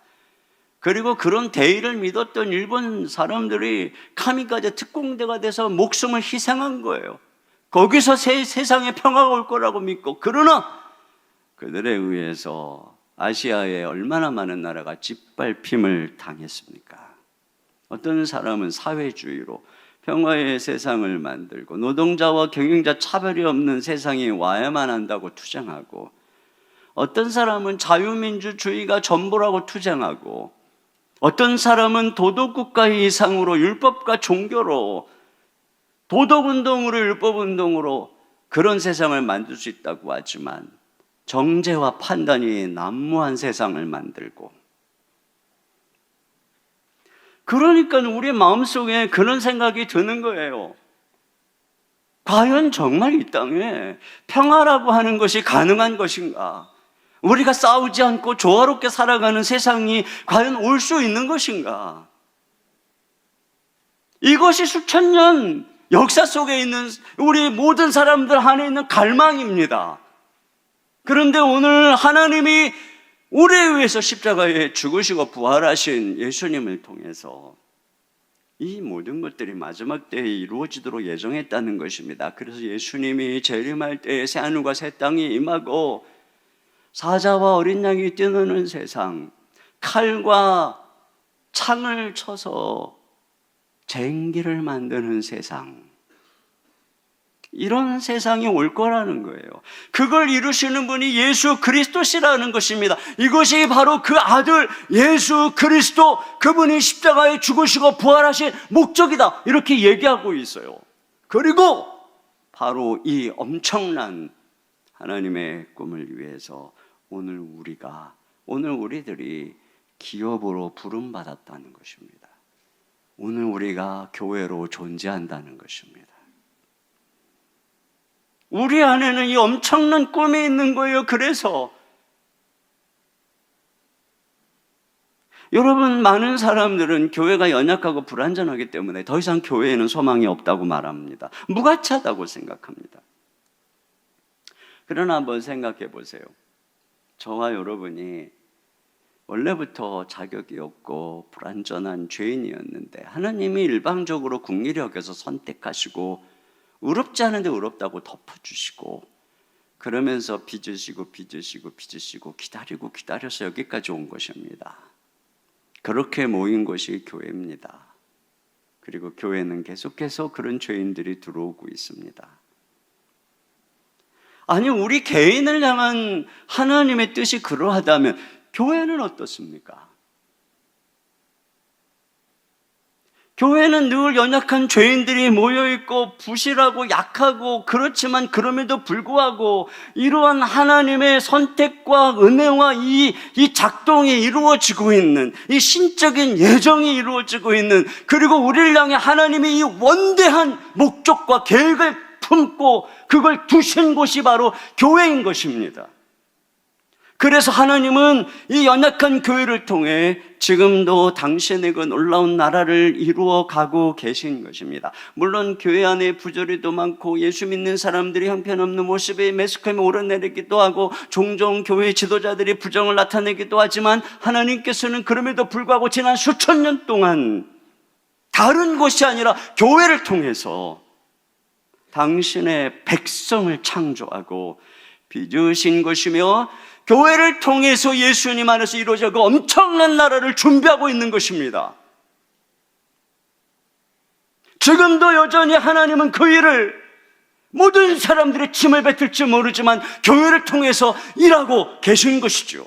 그리고 그런 대의를 믿었던 일본 사람들이 카미카제 특공대가 돼서 목숨을 희생한 거예요. 거기서 세상에 평화가 올 거라고 믿고, 그러나 그들에 의해서 아시아에 얼마나 많은 나라가 짓밟힘을 당했습니까? 어떤 사람은 사회주의로 평화의 세상을 만들고 노동자와 경영자 차별이 없는 세상이 와야만 한다고 투쟁하고, 어떤 사람은 자유민주주의가 전부라고 투쟁하고, 어떤 사람은 도덕국가 이상으로 율법과 종교로, 도덕운동으로 율법운동으로 그런 세상을 만들 수 있다고 하지만, 정죄와 판단이 난무한 세상을 만들고, 그러니까 우리 마음속에 그런 생각이 드는 거예요. 과연 정말 이 땅에 평화라고 하는 것이 가능한 것인가? 우리가 싸우지 않고 조화롭게 살아가는 세상이 과연 올 수 있는 것인가? 이것이 수천 년 역사 속에 있는 우리 모든 사람들 안에 있는 갈망입니다. 그런데 오늘 하나님이 우리를 위해서 십자가에 죽으시고 부활하신 예수님을 통해서 이 모든 것들이 마지막 때에 이루어지도록 예정했다는 것입니다. 그래서 예수님이 재림할 때에 새하늘과 새 땅이 임하고 사자와 어린 양이 뛰노는 세상, 칼과 창을 쳐서 쟁기를 만드는 세상, 이런 세상이 올 거라는 거예요. 그걸 이루시는 분이 예수 그리스도시라는 것입니다. 이것이 바로 그 아들 예수 그리스도, 그분이 십자가에 죽으시고 부활하신 목적이다, 이렇게 얘기하고 있어요. 그리고 바로 이 엄청난 하나님의 꿈을 위해서 오늘 우리들이 기업으로 부름받았다는 것입니다. 오늘 우리가 교회로 존재한다는 것입니다. 우리 안에는 이 엄청난 꿈이 있는 거예요. 그래서 여러분, 많은 사람들은 교회가 연약하고 불완전하기 때문에 더 이상 교회에는 소망이 없다고 말합니다. 무가치하다고 생각합니다. 그러나 한번 생각해 보세요. 저와 여러분이 원래부터 자격이 없고 불완전한 죄인이었는데 하나님이 일방적으로 긍휼히 여겨서 선택하시고 의롭지 않은데 의롭다고 덮어주시고, 그러면서 빚으시고 기다려서 여기까지 온 것입니다. 그렇게 모인 것이 교회입니다. 그리고 교회는 계속해서 그런 죄인들이 들어오고 있습니다. 아니, 우리 개인을 향한 하나님의 뜻이 그러하다면 교회는 어떻습니까? 교회는 늘 연약한 죄인들이 모여있고 부실하고 약하고, 그렇지만 그럼에도 불구하고 이러한 하나님의 선택과 은혜와 이 작동이 이루어지고 있는, 이 신적인 예정이 이루어지고 있는, 그리고 우리를 향해 하나님이 이 원대한 목적과 계획을 품고 그걸 두신 곳이 바로 교회인 것입니다. 그래서 하나님은 이 연약한 교회를 통해 지금도 당신의 그 놀라운 나라를 이루어 가고 계신 것입니다. 물론 교회 안에 부조리도 많고 예수 믿는 사람들이 형편없는 모습에 매스컴이 오르내리기도 하고 종종 교회 지도자들이 부정을 나타내기도 하지만, 하나님께서는 그럼에도 불구하고 지난 수천 년 동안 다른 곳이 아니라 교회를 통해서 당신의 백성을 창조하고 빚으신 것이며, 교회를 통해서 예수님 안에서 이루어져 그 엄청난 나라를 준비하고 있는 것입니다. 지금도 여전히 하나님은 그 일을 모든 사람들의 침을 뱉을지 모르지만 교회를 통해서 일하고 계신 것이죠.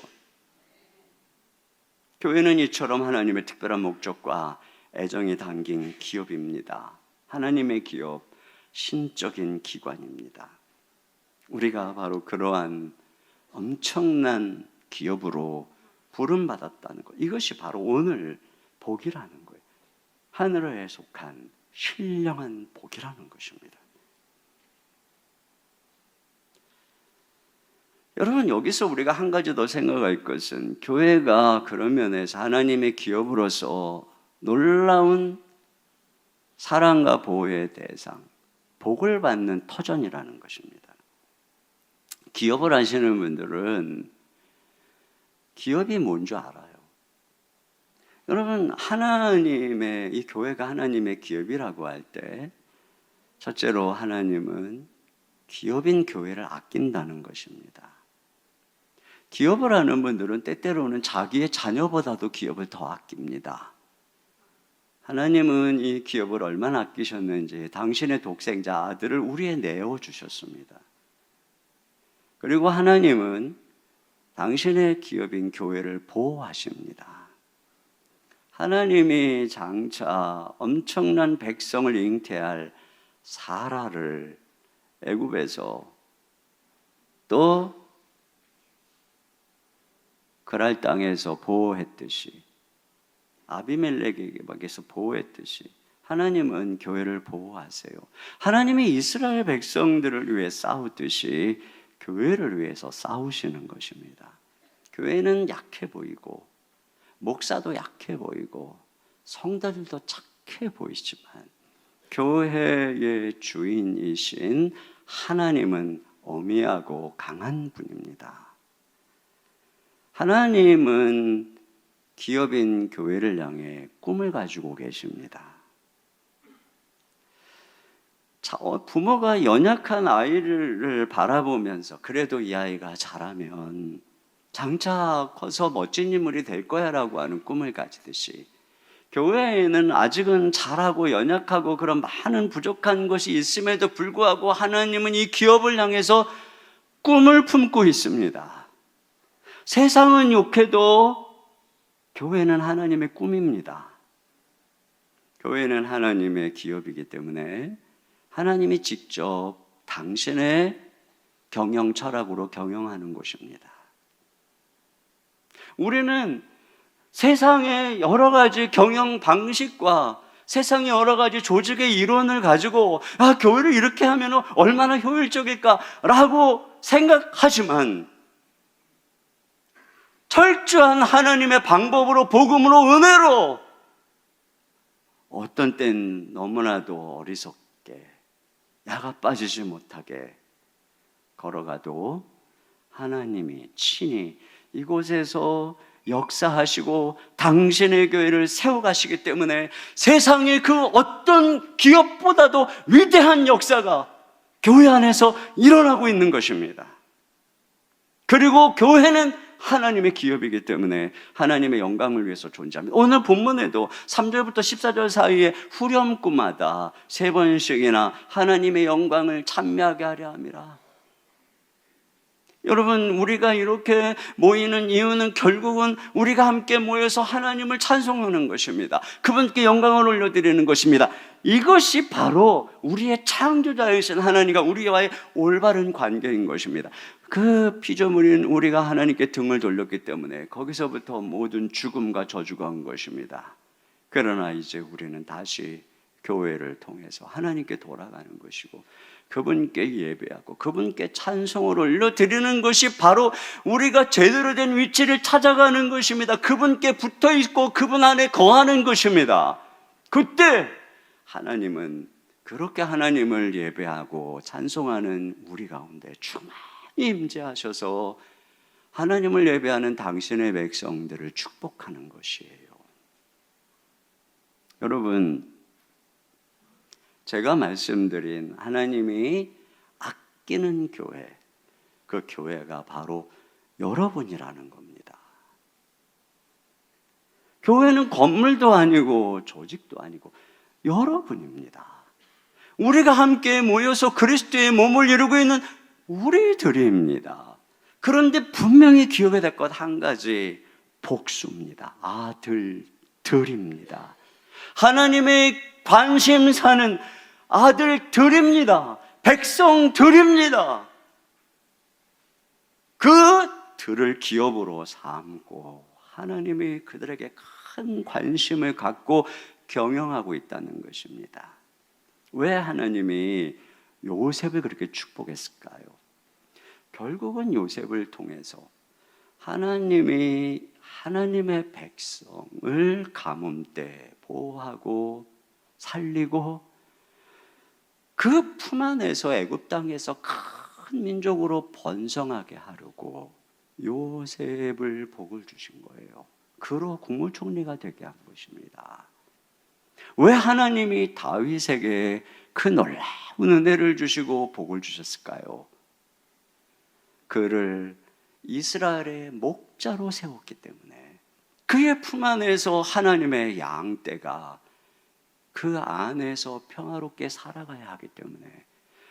교회는 이처럼 하나님의 특별한 목적과 애정이 담긴 기업입니다. 하나님의 기업, 신적인 기관입니다. 우리가 바로 그러한 엄청난 기업으로 부름받았다는 것, 이것이 바로 오늘 복이라는 거예요. 하늘에 속한 신령한 복이라는 것입니다. 여러분, 여기서 우리가 한 가지 더 생각할 것은, 교회가 그런 면에서 하나님의 기업으로서 놀라운 사랑과 보호의 대상, 복을 받는 터전이라는 것입니다. 기업을 하시는 분들은 기업이 뭔지 알아요. 여러분, 하나님의, 이 교회가 하나님의 기업이라고 할 때 첫째로 하나님은 기업인 교회를 아낀다는 것입니다. 기업을 하는 분들은 때때로는 자기의 자녀보다도 기업을 더 아낍니다. 하나님은 이 기업을 얼마나 아끼셨는지 당신의 독생자 아들을 우리에 내어주셨습니다. 그리고 하나님은 당신의 기업인 교회를 보호하십니다. 하나님이 장차 엄청난 백성을 잉태할 사라를 애굽에서, 또 그랄 땅에서 보호했듯이, 아비멜렉에게서 보호했듯이 하나님은 교회를 보호하세요. 하나님이 이스라엘 백성들을 위해 싸우듯이 교회를 위해서 싸우시는 것입니다. 교회는 약해 보이고 목사도 약해 보이고 성도들도 착해 보이지만 교회의 주인이신 하나님은 어미하고 강한 분입니다. 하나님은 기업인 교회를 향해 꿈을 가지고 계십니다. 부모가 연약한 아이를 바라보면서 그래도 이 아이가 자라면 장차 커서 멋진 인물이 될 거야 라고 하는 꿈을 가지듯이 교회에는 아직은 잘하고 연약하고 그런 많은 부족한 것이 있음에도 불구하고 하나님은 이 기업을 향해서 꿈을 품고 있습니다. 세상은 욕해도 교회는 하나님의 꿈입니다. 교회는 하나님의 기업이기 때문에 하나님이 직접 당신의 경영 철학으로 경영하는 곳입니다. 우리는 세상의 여러 가지 경영 방식과 세상의 여러 가지 조직의 이론을 가지고 교회를 이렇게 하면 얼마나 효율적일까라고 생각하지만 철저한 하나님의 방법으로 복음으로 은혜로 어떤 땐 너무나도 어리석게 야가 빠지지 못하게 걸어가도 하나님이 친히 이곳에서 역사하시고 당신의 교회를 세워가시기 때문에 세상의 그 어떤 기업보다도 위대한 역사가 교회 안에서 일어나고 있는 것입니다. 그리고 교회는 하나님의 기업이기 때문에 하나님의 영광을 위해서 존재합니다. 오늘 본문에도 3절부터 14절 사이에 후렴구마다 3번씩이나 하나님의 영광을 찬미하게 하려 함이라. 여러분, 우리가 이렇게 모이는 이유는 결국은 우리가 함께 모여서 하나님을 찬송하는 것입니다. 그분께 영광을 올려드리는 것입니다. 이것이 바로 우리의 창조자이신 하나님과 우리와의 올바른 관계인 것입니다. 그 피조물인 우리가 하나님께 등을 돌렸기 때문에 거기서부터 모든 죽음과 저주가 온 것입니다. 그러나 이제 우리는 다시 교회를 통해서 하나님께 돌아가는 것이고 그분께 예배하고 그분께 찬송을 올려드리는 것이 바로 우리가 제대로 된 위치를 찾아가는 것입니다. 그분께 붙어있고 그분 안에 거하는 것입니다. 그때 하나님은 그렇게 하나님을 예배하고 찬송하는 우리 가운데 충만히 임재하셔서 하나님을 예배하는 당신의 백성들을 축복하는 것이에요. 여러분, 제가 말씀드린 하나님이 아끼는 교회, 그 교회가 바로 여러분이라는 겁니다. 교회는 건물도 아니고 조직도 아니고 여러분입니다. 우리가 함께 모여서 그리스도의 몸을 이루고 있는 우리들입니다. 그런데 분명히 기억해야 될 것 한 가지, 복수입니다. 아들들입니다. 하나님의 관심사는 아들들입니다. 백성들입니다. 그 들을 기업으로 삼고 하나님이 그들에게 큰 관심을 갖고 경영하고 있다는 것입니다. 왜 하나님이 요셉을 그렇게 축복했을까요? 결국은 요셉을 통해서 하나님이 하나님의 백성을 가뭄 때 보호하고 살리고 그 품 안에서 애굽 땅에서 큰 민족으로 번성하게 하려고 요셉을 복을 주신 거예요. 그로 국무총리가 되게 한 것입니다. 왜 하나님이 다윗에게 그 놀라운 은혜를 주시고 복을 주셨을까요? 그를 이스라엘의 목자로 세웠기 때문에 그의 품 안에서 하나님의 양떼가 그 안에서 평화롭게 살아가야 하기 때문에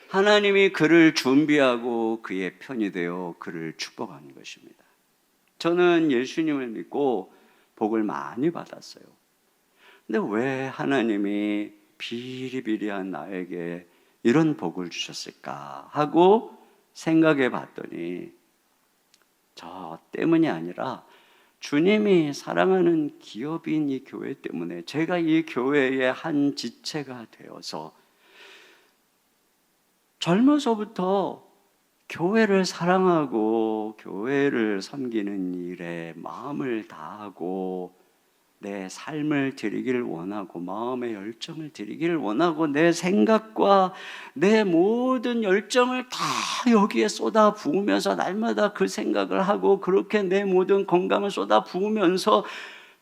하나님이 그를 준비하고 그의 편이 되어 그를 축복하는 것입니다. 저는 예수님을 믿고 복을 많이 받았어요. 근데 왜 하나님이 비리비리한 나에게 이런 복을 주셨을까 하고 생각해 봤더니 저 때문이 아니라 주님이 사랑하는 기업인 이 교회 때문에 제가 이 교회의 한 지체가 되어서 젊어서부터 교회를 사랑하고 교회를 섬기는 일에 마음을 다하고 내 삶을 드리기를 원하고 마음의 열정을 드리기를 원하고 내 생각과 내 모든 열정을 다 여기에 쏟아 부으면서 날마다 그 생각을 하고 그렇게 내 모든 건강을 쏟아 부으면서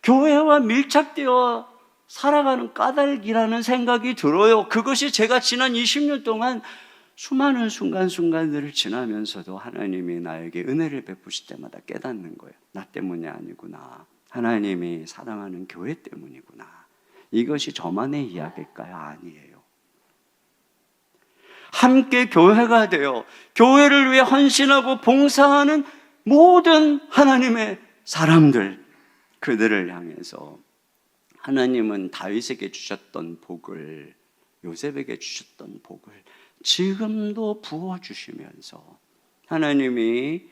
교회와 밀착되어 살아가는 까닭이라는 생각이 들어요. 그것이 제가 지난 20년 동안 수많은 순간순간들을 지나면서도 하나님이 나에게 은혜를 베푸실 때마다 깨닫는 거예요. 나 때문이 아니구나. 하나님이 사랑하는 교회 때문이구나. 이것이 저만의 이야기일까요? 아니에요. 함께 교회가 되어 교회를 위해 헌신하고 봉사하는 모든 하나님의 사람들, 그들을 향해서 하나님은 다윗에게 주셨던 복을, 요셉에게 주셨던 복을 지금도 부어주시면서 하나님이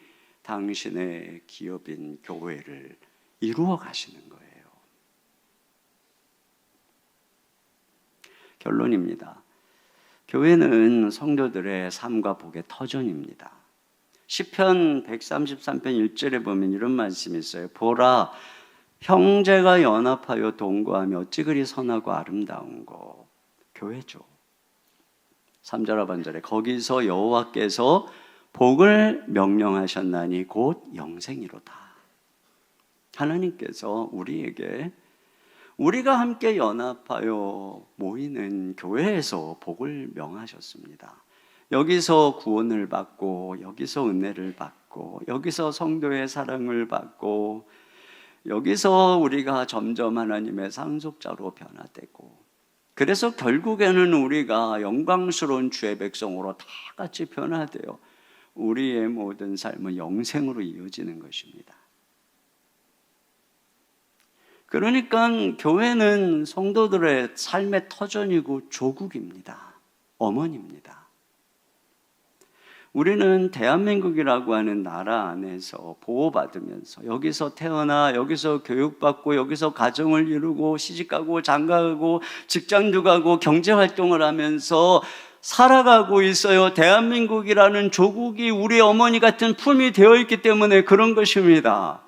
당신의 기업인 교회를 이루어 가시는 거예요. 결론입니다. 교회는 성도들의 삶과 복의 터전입니다. 시편 133편 1절에 보면 이런 말씀이 있어요. 보라, 형제가 연합하여 동거하며 어찌 그리 선하고 아름다운고. 교회죠. 3절 하반절에 거기서 여호와께서 복을 명령하셨나니 곧 영생이로다. 하나님께서 우리에게 우리가 함께 연합하여 모이는 교회에서 복을 명하셨습니다. 여기서 구원을 받고 여기서 은혜를 받고 여기서 성도의 사랑을 받고 여기서 우리가 점점 하나님의 상속자로 변화되고 그래서 결국에는 우리가 영광스러운 주의 백성으로 다 같이 변화되어 우리의 모든 삶은 영생으로 이어지는 것입니다. 그러니까 교회는 성도들의 삶의 터전이고 조국입니다. 어머니입니다. 우리는 대한민국이라고 하는 나라 안에서 보호받으면서 여기서 태어나 여기서 교육받고 여기서 가정을 이루고 시집가고 장가가고 직장도 가고 경제활동을 하면서 살아가고 있어요. 대한민국이라는 조국이 우리 어머니 같은 품이 되어 있기 때문에 그런 것입니다.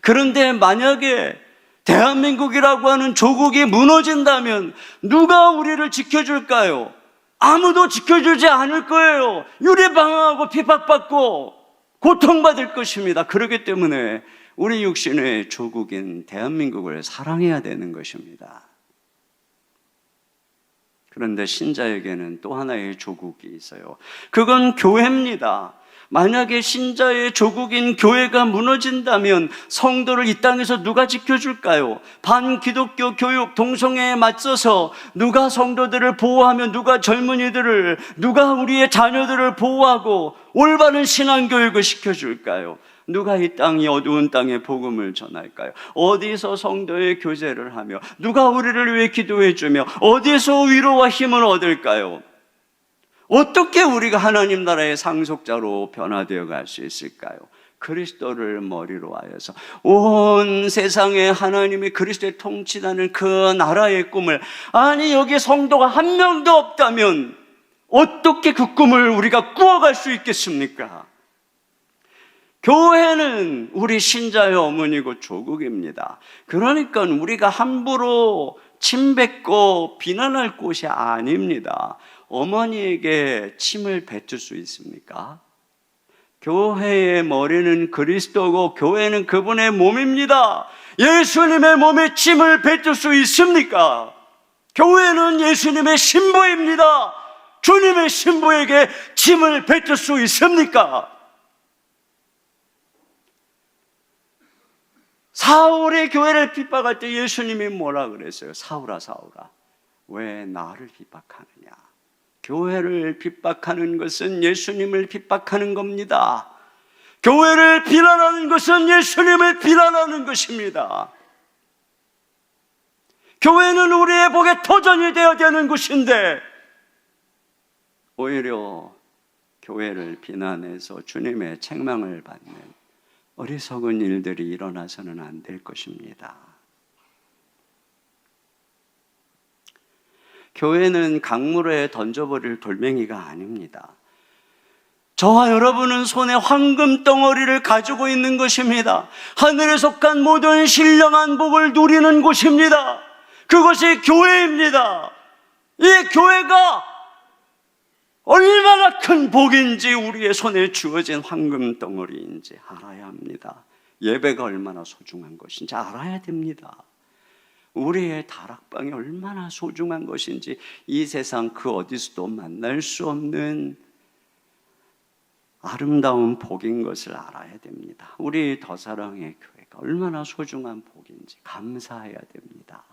그런데 만약에 대한민국이라고 하는 조국이 무너진다면 누가 우리를 지켜줄까요? 아무도 지켜주지 않을 거예요. 유리방황하고 핍박받고 고통받을 것입니다. 그렇기 때문에 우리 육신의 조국인 대한민국을 사랑해야 되는 것입니다. 그런데 신자에게는 또 하나의 조국이 있어요. 그건 교회입니다. 만약에 신자의 조국인 교회가 무너진다면 성도를 이 땅에서 누가 지켜줄까요? 반기독교 교육 동성애에 맞서서 누가 성도들을 보호하며 누가 젊은이들을, 누가 우리의 자녀들을 보호하고 올바른 신앙교육을 시켜줄까요? 누가 이 땅이 어두운 땅에 복음을 전할까요? 어디서 성도의 교제를 하며 누가 우리를 위해 기도해주며 어디서 위로와 힘을 얻을까요? 어떻게 우리가 하나님 나라의 상속자로 변화되어 갈 수 있을까요? 그리스도를 머리로 하여서 온 세상에 하나님이 그리스도의 통치하는 그 나라의 꿈을, 아니 여기 성도가 한 명도 없다면 어떻게 그 꿈을 우리가 꾸어갈 수 있겠습니까? 교회는 우리 신자의 어머니고 조국입니다. 그러니까 우리가 함부로 침뱉고 비난할 곳이 아닙니다. 어머니에게 침을 뱉을 수 있습니까? 교회의 머리는 그리스도고 교회는 그분의 몸입니다. 예수님의 몸에 침을 뱉을 수 있습니까? 교회는 예수님의 신부입니다. 주님의 신부에게 침을 뱉을 수 있습니까? 사울이 교회를 핍박할 때 예수님이 뭐라 그랬어요? 사울아 사울아 왜 나를 핍박하느냐? 교회를 핍박하는 것은 예수님을 핍박하는 겁니다. 교회를 비난하는 것은 예수님을 비난하는 것입니다. 교회는 우리의 복의 터전이 되어야 되는 곳인데 오히려 교회를 비난해서 주님의 책망을 받는 어리석은 일들이 일어나서는 안 될 것입니다. 교회는 강물에 던져버릴 돌멩이가 아닙니다. 저와 여러분은 손에 황금 덩어리를 가지고 있는 것입니다. 하늘에 속한 모든 신령한 복을 누리는 곳입니다. 그것이 교회입니다. 이 교회가 얼마나 큰 복인지 우리의 손에 주어진 황금 덩어리인지 알아야 합니다. 예배가 얼마나 소중한 것인지 알아야 됩니다. 우리의 다락방이 얼마나 소중한 것인지 이 세상 그 어디서도 만날 수 없는 아름다운 복인 것을 알아야 됩니다. 우리 더 사랑의 교회가 얼마나 소중한 복인지 감사해야 됩니다.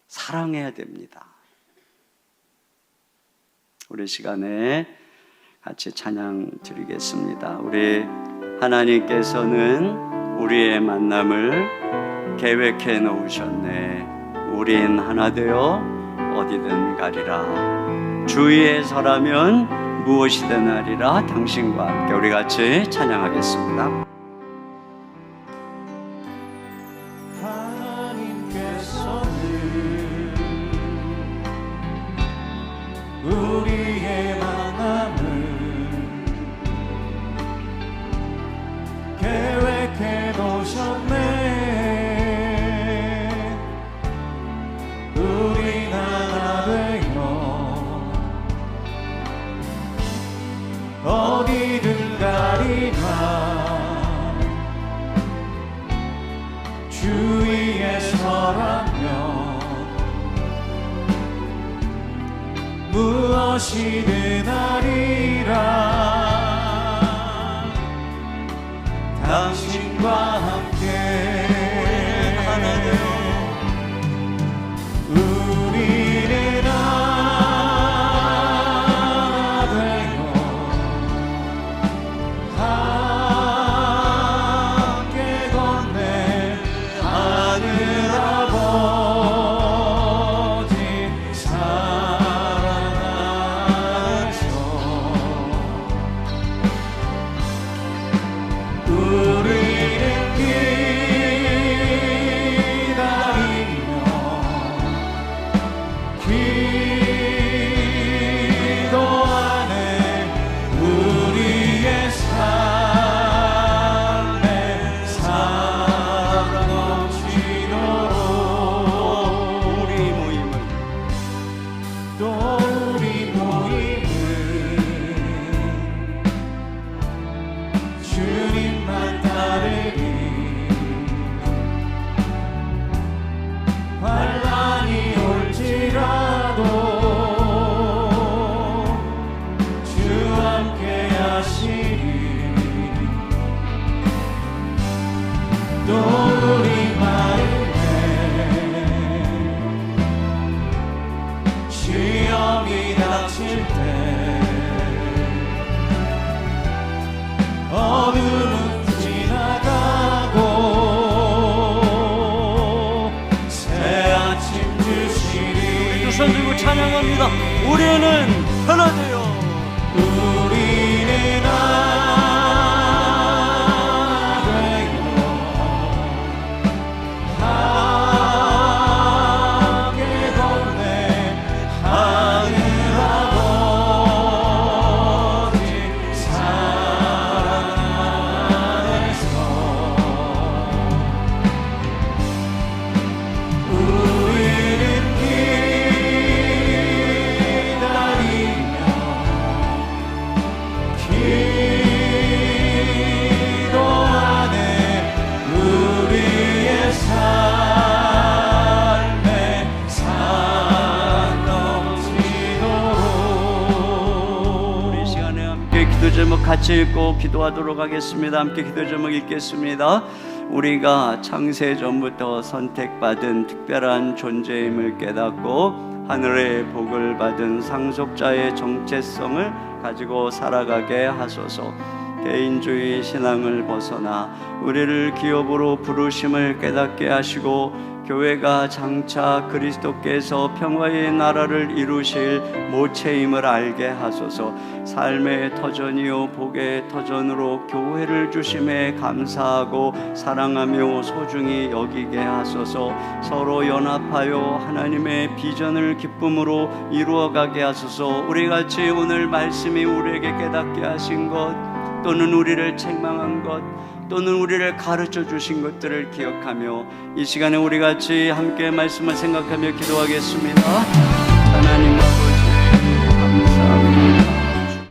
사랑해야 됩니다. 우리 시간에 같이 찬양 드리겠습니다. 우리 하나님께서는 우리의 만남을 계획해 놓으셨네. 우린 하나 되어 어디든 가리라. 주위에 서라면 무엇이든 하리라. 당신과 함께 우리 같이 찬양하겠습니다. 우리의 만남을 계획해 놓으셨네. 우린 하나 되어 어디든 가리라. 주위에 서라면 무엇이든 하리라. 당신과 함께 하나 되어 우리는 하나 되어 함께 건네 하늘 아버지 우리는 기도하네. 우리의 삶에 사랑 넘치도록 우리 모임을 또 우리 모임을 주님만 따르리. 환난이 올지라도 주 함께 하시리. 또 우리 마음에 시험이 닥칠 때 어둠은 지나가고 새 아침 주시리. 두 손 들고 찬양합니다. 우리는 하나 되어 우리는 하나 되어 함께 건네 하늘 아버지 사랑 안에서 우리는 기도하네. 우리의 삶에 사랑 넘치도록. 우리 시간에 함께 기도 제목 같이 읽고 기도하도록 하겠습니다. 함께 기도 제목 읽겠습니다. 우리가 창세 전부터 선택받은 특별한 존재임을 깨닫고 하늘의 복을 받은 상속자의 정체성을 가지고 살아가게 하소서. 개인주의 신앙을 벗어나 우리를 기업으로 부르심을 깨닫게 하시고 교회가 장차 그리스도께서 평화의 나라를 이루실 모체임을 알게 하소서. 삶의 터전이요 복의 터전으로 교회를 주심에 감사하고 사랑하며 소중히 여기게 하소서. 서로 연합하여 하나님의 비전을 기쁨으로 이루어가게 하소서. 우리같이 오늘 말씀이 우리에게 깨닫게 하신 것, 또는 우리를 책망한 것, 또는 우리를 가르쳐 주신 것들을 기억하며 이 시간에 우리 같이 함께 말씀을 생각하며 기도하겠습니다.